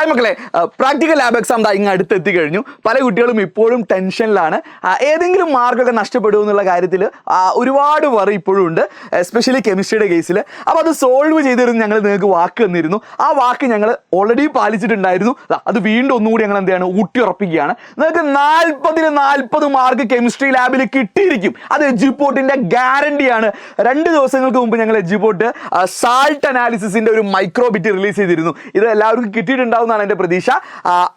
Hi മക്കളെ, practical lab exam ഇങ്ങ് അടുത്തെത്തി കഴിഞ്ഞു. പല കുട്ടികളും ഇപ്പോഴും ടെൻഷനിലാണ്. ഏതെങ്കിലും മാർക്കൊക്കെ നഷ്ടപ്പെടുമെന്നുള്ള കാര്യത്തിൽ ഒരുപാട് വറി ഇപ്പോഴും ഉണ്ട്, എസ്പെഷ്യലി കെമിസ്ട്രിയുടെ കേസിൽ. അപ്പോൾ അത് സോൾവ് ചെയ്തിരുന്നു ഞങ്ങൾ നിങ്ങൾക്ക് വാക്ക് തന്നിരുന്നു. ആ വാക്ക് ഞങ്ങൾ ഓൾറെഡി പാലിച്ചിട്ടുണ്ടായിരുന്നു. അത് വീണ്ടും ഒന്നുകൂടി ഞങ്ങൾ എന്താണ് ഊട്ടി ഉറപ്പിക്കുകയാണ്. നിങ്ങൾക്ക് 40 മാർക്ക് കെമിസ്ട്രി ലാബിൽ കിട്ടിയിരിക്കും. അത് എജ്യൂപോർട്ടിന്റെ ഗ്യാരണ്ടിയാണ്. 2 ദിവസങ്ങൾക്ക് മുമ്പ് ഞങ്ങൾ എജ്യൂപോർട്ട് സാൾട്ട് അനാലിസിസിന്റെ ഒരു മൈക്രോ ബിറ്റ് റിലീസ് ചെയ്തിരുന്നു. ഇത് എല്ലാവർക്കും കിട്ടിയിട്ടുണ്ടാവുന്നതാണ് എൻ്റെ പ്രതീക്ഷ.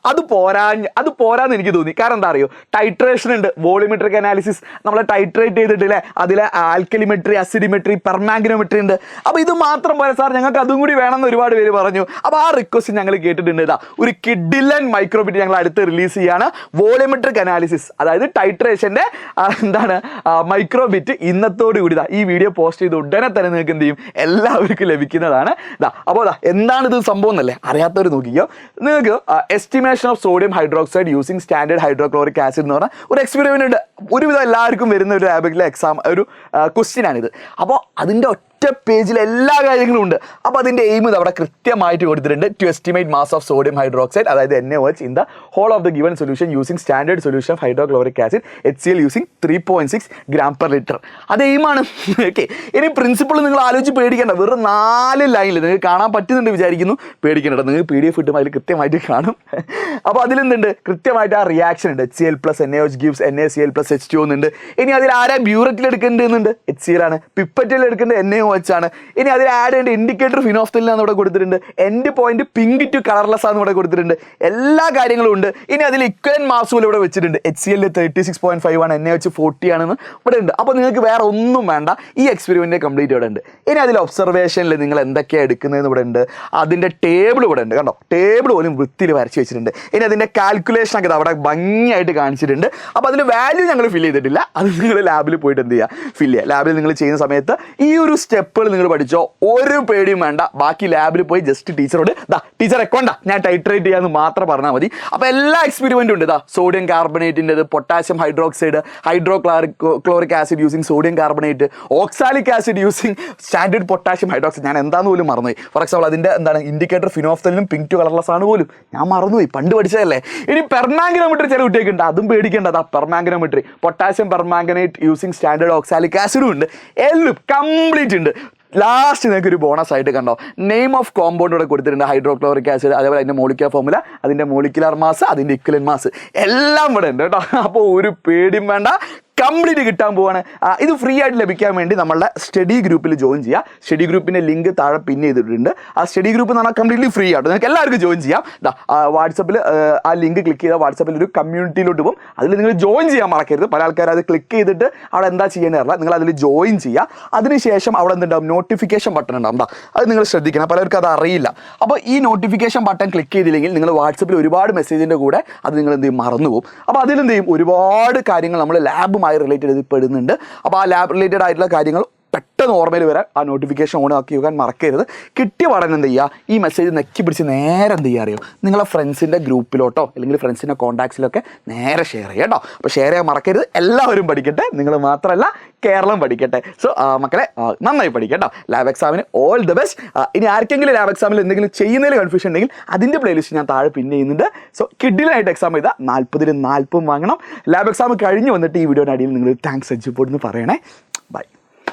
അത് പോരാന്ന് എനിക്ക് തോന്നി. കാരണം എന്താ അറിയോ, ടൈട്രേഷൻ ഉണ്ട്, വോളിമെട്രിക് അനാലിസിസ് നമ്മൾ ടൈട്രേറ്റ് ചെയ്തിട്ടില്ലേ, അതിലെ ആൽക്കലിമെട്രി, അസിഡിമെട്രി, പെർമാഗ്നോമെട്രി ഉണ്ട്. അപ്പോൾ ഇത് മാത്രം പോലെ സാർ ഞങ്ങൾക്ക് അതും കൂടി വേണമെന്ന് ഒരുപാട് പേര് പറഞ്ഞു. അപ്പോൾ ആ റിക്വസ്റ്റ് ഞങ്ങൾ കേട്ടിട്ടുണ്ട്. ഇതാ ഒരു കിഡിലൻ മൈക്രോബിറ്റ് ഞങ്ങൾ അടുത്ത് റിലീസ് ചെയ്യാണ്. വോളിമെട്രിക് അനാലിസിസ്, അതായത് ടൈട്രേഷൻ്റെ മൈക്രോബിറ്റ് ഇന്നത്തോട് കൂടി ഈ വീഡിയോ പോസ്റ്റ് ചെയ്ത് ഉടനെ തന്നെ നിങ്ങൾക്ക് എന്ത് ചെയ്യും, എല്ലാവർക്കും ലഭിക്കുന്നതാണ്. അപ്പോൾ എന്താണ് ഇത് സംഭവം എന്നല്ലേ അറിയാത്തവർ നോക്കിക്കോ. നിങ്ങൾക്ക് estimation of sodium hydroxide using standard hydrochloric acid എന്ന് പറഞ്ഞാൽ ഒരു എക്സ്പെരിമെൻ്റ് ഉണ്ട്. ഒരുവിധം എല്ലാവർക്കും വരുന്ന ഒരു ലാബിലെ എക്സാം ഒരു ക്വസ്റ്റ്യൻ ആണിത്. അപ്പോൾ അതിൻ്റെ ഒറ്റ പേജിൽ എല്ലാ കാര്യങ്ങളും ഉണ്ട്. അപ്പോൾ അതിൻ്റെ എയിം ഇത് അവിടെ കൃത്യമായിട്ട് കൊടുത്തിട്ടുണ്ട്. To estimate mass of sodium hydroxide, അതായത് NaOH in the whole of the given solution using standard solution of hydrochloric acid HCl using 3.6 gram/liter. അത് എയിമാണ്. ഓക്കെ, ഇനി പ്രിൻസിപ്പിൾ നിങ്ങൾ ആലോചിച്ച് പേടിക്കേണ്ട. വെറും 4 ലൈനിൽ നിങ്ങൾക്ക് കാണാൻ പറ്റുന്നുണ്ട് വിചാരിക്കുന്നു. പേടിക്കേണ്ട, നിങ്ങൾക്ക് PDF കിട്ടുമ്പോൾ അതിൽ കൃത്യമായിട്ട് കാണും. അപ്പോൾ അതിലെന്തുണ്ട്, കൃത്യമായിട്ട് ആ റിയാക്ഷൻ ഉണ്ട്. HCl + NaOH gives NaCl + H2O എന്നുണ്ട്. ഇനി അതിൽ ആരാ ബ്യൂററ്റിൽ എടുക്കേണ്ടതെന്നുണ്ട്, HCl ആണ്. പിപ്പറ്റിൽ എടുക്കേണ്ടത് NaOH ആണ്. ഇനി അതിൽ ആഡ് ചെയ്യേണ്ട ഇൻഡിക്കേറ്റർ ഫിനോഫ്തലിനാണ് ഇവിടെ കൊടുത്തിട്ടുണ്ട്. End point pink to colourless ആണ് ഇവിടെ കൊടുത്തിട്ടുണ്ട്. എല്ലാ കാര്യങ്ങളും ഉണ്ട്. ഇനി അതിൽ ഇക്വലന്റ് മാസ് പോലും ഇവിടെ വെച്ചിട്ടുണ്ട്. HCl 36.5 ആണ്, NaOH 40 ആണെന്ന് ഇവിടെ ഉണ്ട്. അപ്പോൾ നിങ്ങൾക്ക് വേറെ ഒന്നും വേണ്ട, ഈ എക്സ്പെരിമെന്റ് കംപ്ലീറ്റ് ഇവിടെ ഉണ്ട്. ഇനി അതിൽ ഒബ്സർവേഷനിൽ നിങ്ങൾ എന്തൊക്കെയാണ് എടുക്കുന്നതെന്ന് ഇവിടെ ഉണ്ട്. അതിൻ്റെ ടേബിൾ ഇവിടെ ഉണ്ട്, കണ്ടോ, ടേബിൾ പോലും വൃത്തിയിൽ വരച്ച് വെച്ചിട്ടുണ്ട്. ഇനി അതിൻ്റെ കാൽക്കുലേഷൻ ഒക്കെ അവിടെ ഭംഗിയായിട്ട് കാണിച്ചിട്ടുണ്ട്. അപ്പോൾ അതിൽ വാല്യൂ ഞങ്ങൾ ഫില്ല് ചെയ്തിട്ടില്ല, അത് നിങ്ങൾ ലാബിൽ പോയിട്ട് എന്ത് ചെയ്യുക, ഫില്ല് ചെയ്യുക. ലാബിൽ നിങ്ങൾ ചെയ്യുന്ന സമയത്ത് ഈ ഒരു സ്റ്റെപ്പുകൾ നിങ്ങൾ പഠിച്ചോ, ഒരു പേടിയും വേണ്ട. ബാക്കി ലാബിൽ പോയി ജസ്റ്റ് ടീച്ചറോട് ടീച്ചറെ കൊണ്ടാ ഞാൻ ടൈട്രേറ്റ് ചെയ്യാമെന്ന് മാത്രം പറഞ്ഞാൽ മതി. അപ്പോൾ എല്ലാ എക്സ്പെരിമെൻറ്റും ഉണ്ട്. സോഡിയം കാർബണേറ്റിൻ്റെത്, potassium hydroxide, hydrochloric acid using sodium carbonate, oxalic acid using standard potassium hydroxide. ഞാൻ എന്താണെന്ന് പോലും മറന്നുപോയി. ഫോർ എക്സാമ്പിൾ അതിൻ്റെ എന്താണ് ഇൻഡിക്കേറ്റർ ഫിനോഫ്തലിനും പിങ്ക് ടു കളർലെസ് ആണ് പോലും ഞാൻ മറന്നുപോയി, പണ്ട് പഠിച്ചതല്ലേ. ഇനി പെർമാംഗനോമെട്രി ചില കുട്ടിയൊക്കെ ഉണ്ട്, അതും പേടിക്കേണ്ട. Permanganometry, potassium permanganate using standard oxalic ആസിഡും ഉണ്ട്. എല്ലാം കംപ്ലീറ്റ് ഉണ്ട്. ലാസ്റ്റ് നിങ്ങൾക്ക് ഒരു ബോണസ് ആയിട്ട് കണ്ടോ, നെയിം ഓഫ് കോമ്പൗണ്ട് ഇവിടെ കൊടുത്തിട്ടുണ്ട്. ഹൈഡ്രോക്ലോറിക് ആസിഡ്, അതേപോലെ അതിൻ്റെ മോളിക്യുലർ ഫോർമുല, അതിൻ്റെ മോളിക്യുലർ മാസ്, അതിൻ്റെ ഇക്വലന്റ് മാസ് എല്ലാം ഇവിടെ ഉണ്ട് കേട്ടോ. അപ്പോൾ ഒരു പേടിയും വേണ്ട, കംപ്ലീറ്റ് കിട്ടാൻ പോവാണ്. ഇത് ഫ്രീ ആയിട്ട് ലഭിക്കാൻ വേണ്ടി നമ്മളുടെ സ്റ്റഡി ഗ്രൂപ്പിൽ ജോയിൻ ചെയ്യുക. സ്റ്റഡി ഗ്രൂപ്പിൻ്റെ ലിങ്ക് താഴെ പിൻ ചെയ്തിട്ടുണ്ട്. ആ സ്റ്റഡി ഗ്രൂപ്പ് എന്ന് പറഞ്ഞാൽ കംപ്ലീറ്റ്ലി ഫ്രീ ആയിട്ട് നിങ്ങൾക്ക് എല്ലാവർക്കും ജോയിൻ ചെയ്യാം. വാട്സപ്പിൽ ആ ലിങ്ക് ക്ലിക്ക് ചെയ്താൽ വാട്സപ്പിൽ ഒരു കമ്മ്യൂണിറ്റിയിലോട്ട് പോകും. അതിൽ നിങ്ങൾ ജോയിൻ ചെയ്യാൻ മറക്കരുത്. പല ആൾക്കാർ അത് ക്ലിക്ക് ചെയ്തിട്ട് അവിടെ എന്താ ചെയ്യേണ്ടതല്ല, നിങ്ങൾ അതിൽ ജോയിൻ ചെയ്യുക. അതിനുശേഷം അവിടെ എന്തുണ്ടാവും, നോട്ടിഫിക്കേഷൻ ബട്ടൺ ഉണ്ടാവും. അത് നിങ്ങൾ ശ്രദ്ധിക്കണം, പലർക്കും അത് അറിയില്ല. അപ്പോൾ ഈ നോട്ടിഫിക്കേഷൻ ബട്ടൺ ക്ലിക്ക് ചെയ്തില്ലെങ്കിൽ നിങ്ങൾ വാട്സപ്പിൽ ഒരുപാട് മെസ്സേജിൻ്റെ കൂടെ അത് നിങ്ങൾ എന്ത് ചെയ്യും, മറന്നു പോകും. അപ്പോൾ അതിലെന്ത് ചെയ്യും, ഒരുപാട് കാര്യങ്ങൾ നമ്മൾ ലാബുമായി റിലേറ്റഡ് ചെയ്ത് പെടുന്നുണ്ട്. അപ്പോൾ ആ ലാബ് റിലേറ്റഡ് ആയിട്ടുള്ള കാര്യങ്ങൾ പെട്ടെന്ന് ഓർമ്മയിൽ വരാൻ ആ നോട്ടിഫിക്കേഷൻ ഓൺ ആക്കി വെക്കാൻ മറക്കരുത്. കിട്ടിയ പഠനം എന്ത് ചെയ്യുക, ഈ മെസ്സേജ് നെക്കി പിടിച്ച് നേരെ എന്ത് ചെയ്യുക അറിയോ, നിങ്ങളെ ഫ്രണ്ട്സിൻ്റെ ഗ്രൂപ്പിലോട്ടോ അല്ലെങ്കിൽ ഫ്രണ്ട്സിൻ്റെ കോൺടാക്ട്സിലൊക്കെ നേരെ ഷെയർ ചെയ്യുക കേട്ടോ. അപ്പോൾ ഷെയർ ചെയ്യാൻ മറക്കരുത്. എല്ലാവരും പഠിക്കട്ടെ, നിങ്ങൾ മാത്രമല്ല കേരളം പഠിക്കട്ടെ. സോ മക്കളെ നന്നായി പഠിക്കട്ടോ. ലാബ് എക്സാമിന് ഓൾ ദ ബെസ്റ്റ്. ഇനി ആർക്കെങ്കിലും ലാബ് എക്സാമിൽ എന്തെങ്കിലും ചെയ്യുന്നതിൽ കൺഫ്യൂഷൻ ഉണ്ടെങ്കിൽ അതിൻ്റെ പ്ലേലിസ്റ്റ് ഞാൻ താഴെ പിന്നെ ചെയ്യുന്നുണ്ട്. സോ കിഡിലായിട്ട് എക്സാം ചെയ്താൽ 40-40 വാങ്ങണം. ലാബ് എക്സാം കഴിഞ്ഞ് വന്നിട്ട് ഈ വീഡിയോയുടെ അടിയിൽ നിങ്ങൾ താങ്ക്സ് എജ്യൂപോർട്ട് എന്ന് പറയണേ.